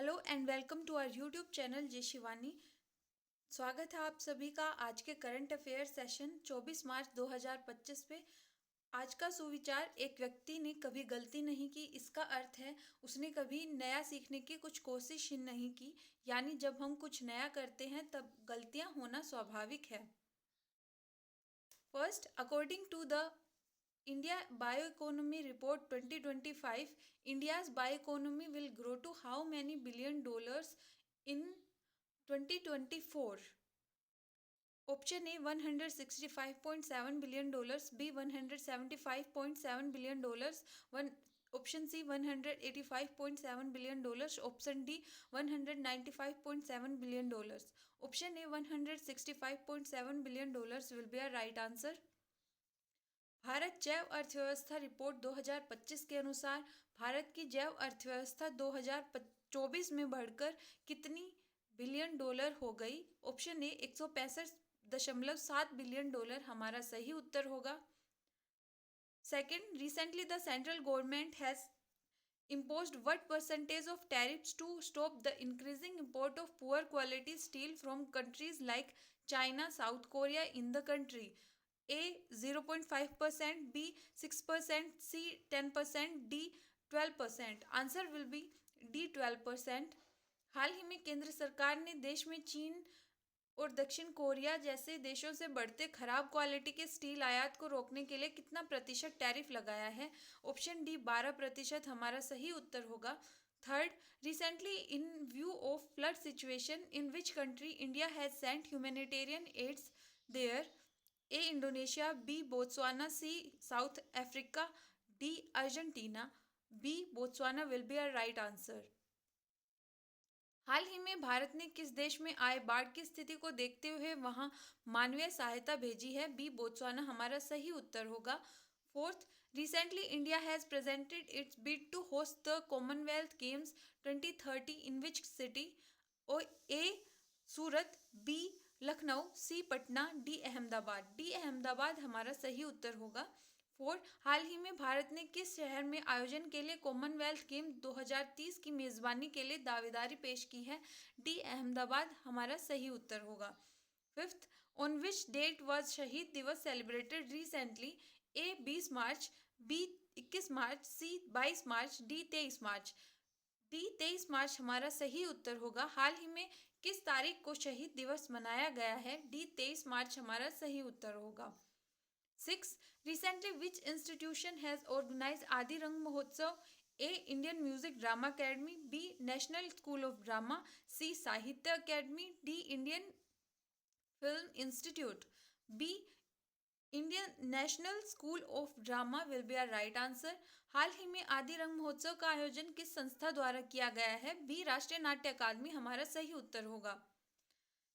Hello and welcome to our YouTube channel Jai Shivani. स्वागत है आप सभी का आज के करंट अफेयर सेशन 24 मार्च 2025 पे। आज का सुविचार, एक व्यक्ति ने कभी गलती नहीं की, इसका अर्थ है उसने कभी नया सीखने की कुछ कोशिश ही नहीं की। यानी जब हम कुछ नया करते हैं तब गलतियां होना स्वाभाविक है। First, according to the India Bioeconomy Report 2025, India's bioeconomy will grow to how many billion dollars in 2024? Option A, $165.7 billion, B, $175.7 billion, option C, $185.7 billion, option D, $195.7 billion. Option A, $165.7 billion will be a right answer. Bharat जैव अर्थव्यवस्था report 2025 के अनुसार भारत की जैव अर्थव्यवस्था 2024 में बढ़कर कितनी बिलियन डॉलर हो गई? ऑप्शन ए 165.7 बिलियन डॉलर हमारा सही उत्तर होगा। Second, recently the central government has imposed what percentage of tariffs to stop the increasing import of poor quality steel from countries like China, South Korea in the country? A 0.5%, B 6%, C 10%, D 12%. Answer will be D 12%. हाल ही में केंद्र सरकार ने देश में चीन और दक्षिण कोरिया जैसे देशों से बढ़ते खराब क्वालिटी के स्टील आयात को रोकने के लिए कितना प्रतिशत टैरिफ लगाया है? ऑप्शन डी 12% हमारा सही उत्तर होगा। Third, recently in view of flood situation in which country India has sent humanitarian aids there? A Indonesia, B Botswana, C South Africa, D Argentina. B Botswana will be a right answer. हाल ही में भारत ने किस देश में आए बाढ़ की स्थिति को देखते हुए वहां मानवीय सहायता भेजी है? बी बोत्सवाना हमारा सही उत्तर होगा। Fourth, recently India has presented its bid to host the Commonwealth Games 2030 in which city? A Surat, B Lucknow, C Patna, D Ahmedabad. D Ahmedabad हमारा सही उत्तर होगा। फोर, हाल ही में भारत ने किस शहर में आयोजन के लिए कॉमनवेल्थ गेम 2030 की मेजबानी के लिए दावेदारी पेश की है? डी अहमदाबाद हमारा सही उत्तर होगा। Fifth, on which date was Shaheed Diwas celebrated recently? A 20 March, B 21 March, C 22 March, D 23 March. D 23 March हमारा सही उत्तर होगा। हाल ही में किस तारीख को शहीद दिवस मनाया गया है? डी 23 मार्च हमारा सही उत्तर होगा। 6, recently which institution has organized Adi Rang Mahotsav? A, Indian Music Drama Academy, B, National School of Drama, C, Sahitya Academy, D, Indian Film Institute. B, Indian National School of Drama will be a right answer. हाल ही में आदि रंग महोत्सव का आयोजन किस संस्था द्वारा किया गया है? बी, राष्ट्रीय नाट्य अकादमी हमारा सही उत्तर होगा।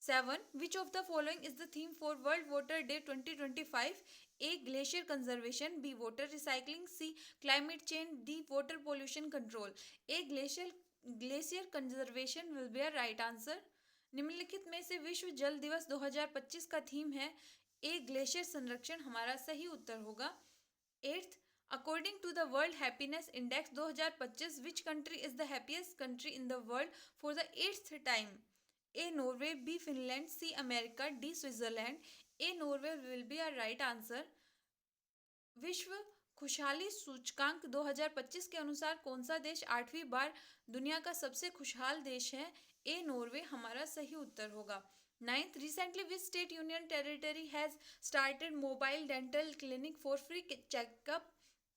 7, which of the following is the theme for World Water Day 2025? A, glacier conservation, B, water recycling, C, climate change, D, water pollution control. A, glacier conservation will be a right answer. निम्नलिखित में से विश्व जल दिवस 2025 का theme है? ए, glacier संरक्षण हमारा सही उत्तर होगा। 8th, according to the World Happiness Index 2025, which country is the happiest country in the world for the 8th time? A, Norway, B, Finland, C, America, D, Switzerland. A, Norway will be a right answer. विश्व खुशहाली सूचकांक 2025 के अनुसार कौन सा देश 8वीं बार दुनिया का सबसे खुशहाल देश है? ए, नॉर्वे हमारा सही उत्तर होगा। 9th, recently which state union territory has started mobile dental clinic for free checkup?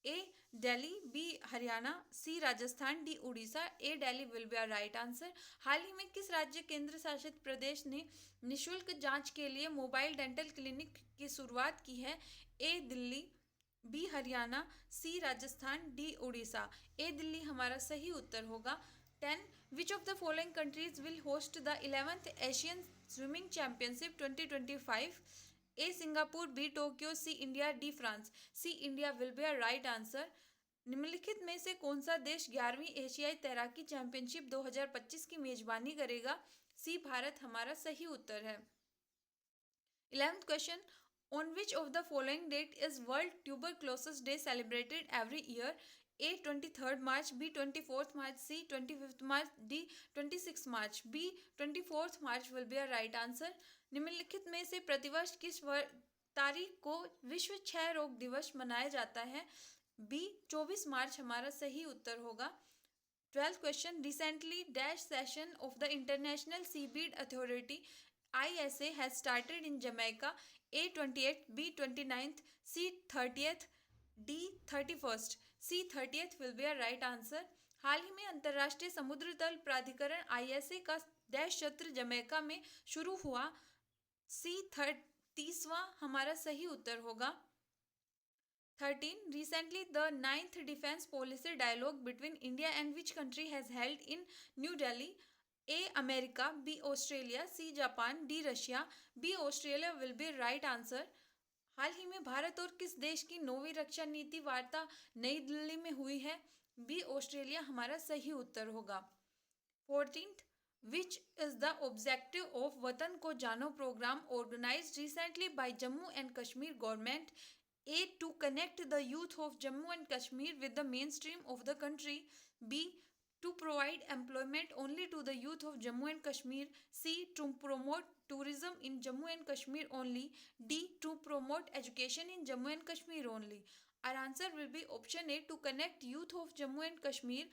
A, Delhi, B, Haryana, C, Rajasthan, D, Orissa. A, Delhi will be a right answer. हाल ही में किस राज्य केंद्र शासित प्रदेश ने निशुल्क जांच के लिए मोबाइल डेंटल क्लिनिक की शुरुआत की है? A, Delhi, B, Haryana, C, Rajasthan, D, Orissa. A, Delhi हमारा सही उत्तर होगा। 10, which of the following countries will host the 11th Asian swimming championship 2025? A, Singapore, B, Tokyo, C, India, D, France. C, India will be a right answer. निम्नलिखित में से कौन सा देश 11वीं एशियाई तैराकी चैंपियनशिप 2025 की मेजबानी करेगा? सी, भारत हमारा सही उत्तर है। 11th question, on which of the following date is World Tuberculosis Day celebrated every year? A 23rd March, B 24th March, C 25th March, D 26th March. B 24th March will be a right answer. निम्नलिखित में से प्रतिवर्ष किस तारीख को विश्व क्षय रोग दिवस मनाया जाता है? बी 24 मार्च हमारा सही उत्तर होगा. 12th question. Recently, dash session of the International Seabed Authority ISA has started in Jamaica. A 28th, B 29th, C 30th, D 31st. C 30th will be a right answer. हाल ही में अंतर्राष्ट्रीय समुद्र तल प्राधिकरण ISA का dash क्षेत्र Jamaica में शुरू हुआ. C 30वां हमारा सही उत्तर होगा. 13. Recently, the 9th Defense Policy Dialogue between India and which country has held in New Delhi? A. America, B. Australia, C. Japan, D. Russia. B. Australia will be right answer. हाल ही में भारत और किस देश की 9वीं रक्षा नीति वार्ता नई दिल्ली में हुई है? बी ऑस्ट्रेलिया हमारा सही उत्तर होगा. 14th. Which is the objective of वतन को जानो programme organized recently by Jammu and Kashmir government? A. To connect the youth of Jammu and Kashmir with the mainstream of the country. B. To provide employment only to the youth of Jammu and Kashmir. C. To promote tourism in Jammu and Kashmir only. D. To promote education in Jammu and Kashmir only. Our answer will be option A. To connect youth of Jammu and Kashmir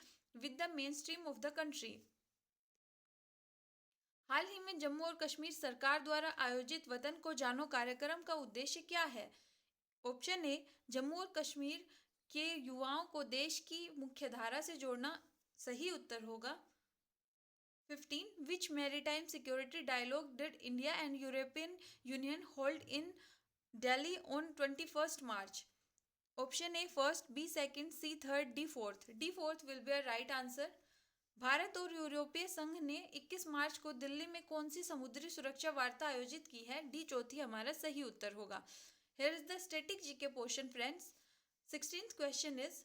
with the mainstream of the country. हाल ही में जम्मू और कश्मीर सरकार द्वारा आयोजित वतन को जानो कार्यक्रम का उद्देश्य क्या है? ऑप्शन ए जम्मू और कश्मीर के युवाओं को देश की मुख्य धारा से जोड़ना सही उत्तर होगा. 15. Which maritime security dialogue did India and European Union hold in Delhi on 21st March? Option A first, B second, C third, D fourth. D fourth will be a right answer. Bharat और यूरोपीय संघ ने 21 मार्च को दिल्ली में कौन सी समुद्री सुरक्षा वार्ता आयोजित की है? डी चौथी हमारा सही उत्तर होगा. Here is the static GK portion, friends. 16th question is,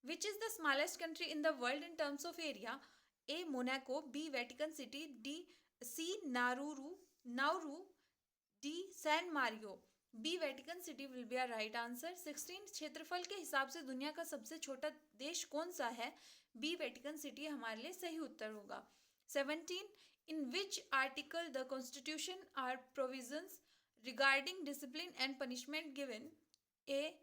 which is the smallest country in the world in terms of area? A. Monaco, B. Vatican City, D. C. Nauru, D. San Mario. B. Vatican City will be a right answer. 16. क्षेत्रफल के हिसाब से दुनिया का सबसे छोटा देश कौन सा है? B. Vatican City हमारे लिए सही उत्तर होगा. 17. In which article the Constitution are provisions regarding discipline and punishment given? A.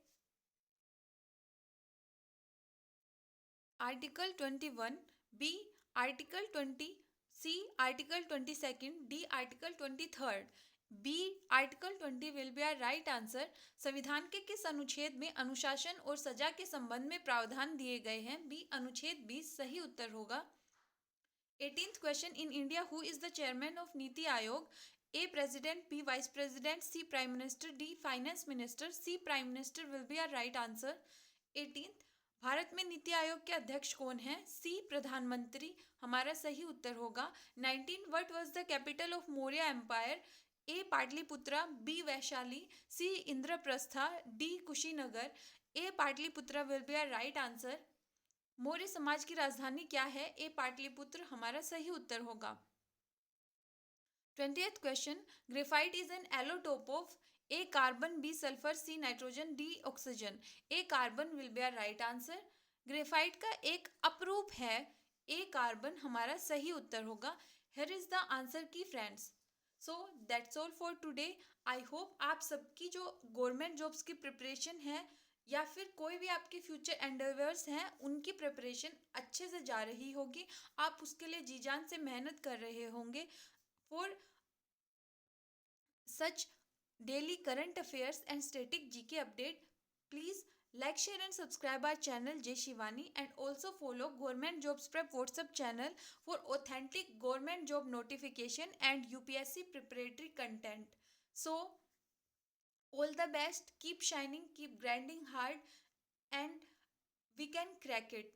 Article 21, B. Article 20, C. Article 22nd, D. Article 23rd. B. Article 20 will be a right answer. संविधान के किस अनुच्छेद में अनुशासन और सजा के संबंध में प्रावधान दिए गए हैं? B. अनुच्छेद 20 सही उत्तर होगा. 18th question. In India, who is the chairman of Niti Aayog? A. President, B. Vice President, C. Prime Minister, D. Finance Minister. C. Prime Minister will be a right answer. 18th. Bharat में नीति आयोग के अध्यक्ष कौन है? C. प्रधानमंत्री हमारा सही उत्तर होगा. 19. What was the capital of Maurya Empire? A. Pataliputra, B. Vaishali, C. Indraprastha, D. Kushinagar. A. Pataliputra will be a right answer. Maurya समाज की राजधानी क्या है? A. पाटलिपुत्र हमारा सही उत्तर होगा. 20th question. Graphite is an allotrope of A. Carbon, B. Sulfur, C. Nitrogen, D. Oxygen. A. Carbon will be a right answer. Graphite का एक अपरूप है. A. Carbon हमारा सही उत्तर होगा. Here is the answer की friends. So that's all for today. I hope आप सबकी जो गवर्नमेंट जॉब्स की प्रिपरेशन है या फिर कोई भी आपके फ्यूचर एंडेवर्स हैं उनकी प्रिपरेशन अच्छे से जा रही होगी. आप उसके लिए जी जान से मेहनत कर रहे होंगे. For such daily current affairs and static GK update, please like, share and subscribe our channel Jay Shivani, and also follow Government Jobs Prep WhatsApp channel for authentic government job notification and UPSC preparatory content. So all the best, keep shining, keep grinding hard, and we can crack it.